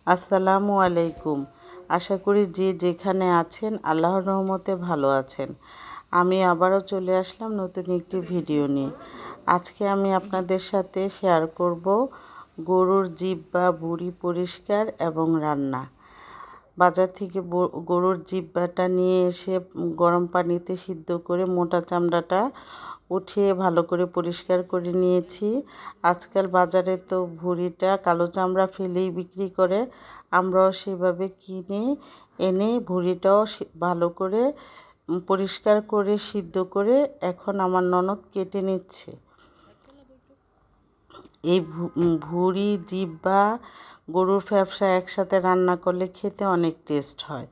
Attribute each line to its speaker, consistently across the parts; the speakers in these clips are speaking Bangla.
Speaker 1: আসসালামু আলাইকুম। আশা করি যে যেখানে আছেন আল্লাহর রহমতে ভালো আছেন। আমি আবারও চলে আসলাম নতুন একটি ভিডিও নিয়ে। আজকে আমি আপনাদের সাথে শেয়ার করব গরুর জিহ্বা ভুঁড়ি পরিষ্কার এবং রান্না। বাজার থেকে গরুর জিহ্বাটা নিয়ে এসে গরম পানিতে সিদ্ধ করে মোটা চামড়াটা উঠিয়ে ভালো করে পরিষ্কার করে নিয়েছি। আজকাল বাজারে তো ভুঁড়িটা কালো চামড়া ফেলেই বিক্রি করে, আমরাও সেভাবে কিনে এনে ভুঁড়িটাও ভালো করে পরিষ্কার করে সিদ্ধ করে এখন আমার ননদ কেটে নিচ্ছে। এই ভুঁড়ি জিহ্বা গরুর ফ্যাপসা একসাথে রান্না করলে খেতে অনেক টেস্ট হয়।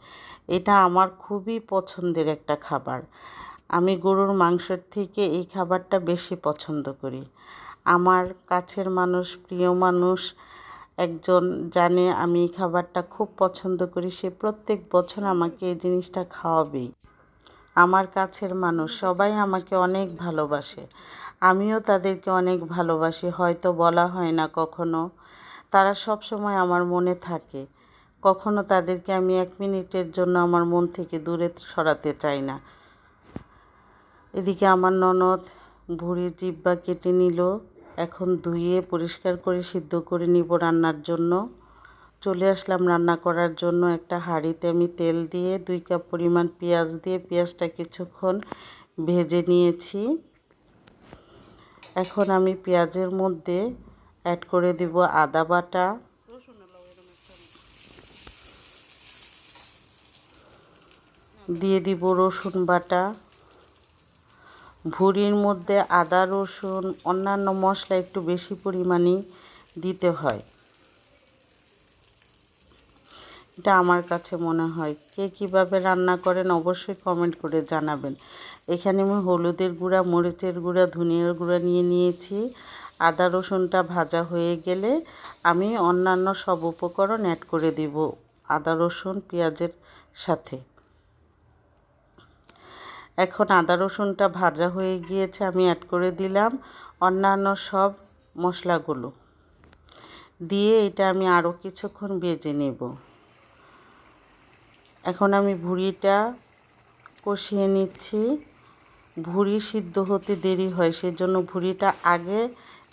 Speaker 1: এটা আমার খুবই পছন্দের একটা খাবার। আমি গরুর মাংসের থেকে এই খাবারটা বেশি পছন্দ করি। আমার কাছের মানুষ, প্রিয় মানুষ একজন জানে আমি এই খাবারটা খুব পছন্দ করি, সে প্রত্যেক বছর আমাকে এই জিনিসটা খাওয়াবেই। আমার কাছের মানুষ সবাই আমাকে অনেক ভালোবাসে, আমিও তাদেরকে অনেক ভালোবাসি। হয়তো বলা হয় না কখনো, তারা সব সময় আমার মনে থাকে। কখনো তাদেরকে আমি 1 মিনিটের জন্য আমার মন থেকে দূরে সরাতে চাই না। এদিকে আমার ননদ ভুঁড়ির জিহ্বা কেটে নিল, এখন ধুয়ে পরিষ্কার করে সিদ্ধ করে নিব রান্নার জন্য। চলে আসলাম রান্না করার জন্য। একটা হাঁড়িতে আমি তেল দিয়ে 2 কাপ পরিমাণ পেঁয়াজ দিয়ে পেঁয়াজটা কিছুক্ষণ ভেজে নিয়েছি। এখন আমি পেঁয়াজের মধ্যে অ্যাড করে দিব আদা বাটা, দিয়ে দিব রসুন বাটা। ভুঁড়ির মধ্যে আদা রসুন অন্যান্য মশলা একটু বেশি পরিমাণে দিতে হয়, এটা আমার কাছে মনে হয়। কে কীভাবে রান্না করেন অবশ্যই কমেন্ট করে জানাবেন। এখানে আমি হলুদের গুঁড়া, মরিচের গুঁড়া, ধনিয়ার গুঁড়া নিয়ে নিয়েছি। আদা রসুনটা ভাজা হয়ে গেলে আমি অন্যান্য সব উপকরণ অ্যাড করে দিব আদা রসুন পেঁয়াজের সাথে। এখন আদা রসুনটা ভাজা হয়ে গিয়েছে, আমি অ্যাড করে দিলাম অন্যান্য সব মশলাগুলো দিয়ে এটা আমি আরও কিছুক্ষণ ভেজে নেব। এখন আমি ভুঁড়িটা কষিয়ে নিচ্ছি। ভুঁড়ি সিদ্ধ হতে দেরি হয়, সেজন্য ভুঁড়িটা আগে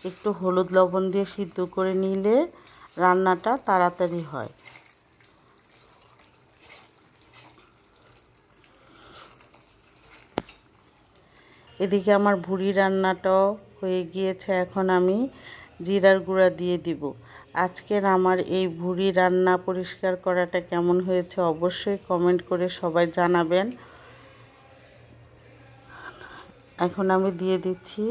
Speaker 1: একটু হলুদ লবণ দিয়ে সিদ্ধ করে নিলে রান্নাটা তাড়াতাড়ি হয়। এদিকে আমার ভুঁড়ি রান্নাটাও হয়ে গিয়েছে, এখন আমি জিরার গুঁড়া দিয়ে দিব। আজকের আমার এই ভুঁড়ি রান্না পরিষ্কার করাটা কেমন হয়েছে অবশ্যই কমেন্ট করে সবাই জানাবেন। এখন আমি দিয়ে দিচ্ছি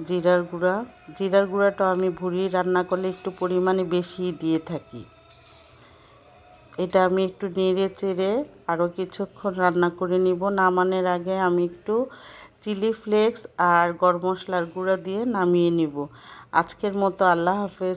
Speaker 1: জিরার গুঁড়া। জিরার গুঁড়াটা আমি ভুঁড়ি রান্না করলে একটু পরিমাণে বেশি দিয়ে থাকি। এটা আমি একটু নেড়ে চেড়ে আরও কিছুক্ষণ রান্না করে নিব। নামানোর আগে আমি একটু চিলি ফ্লেক্স আর গরম মশলার গুঁড়া দিয়ে নামিয়ে নিব। আজকের মতো আল্লাহ হাফেজ।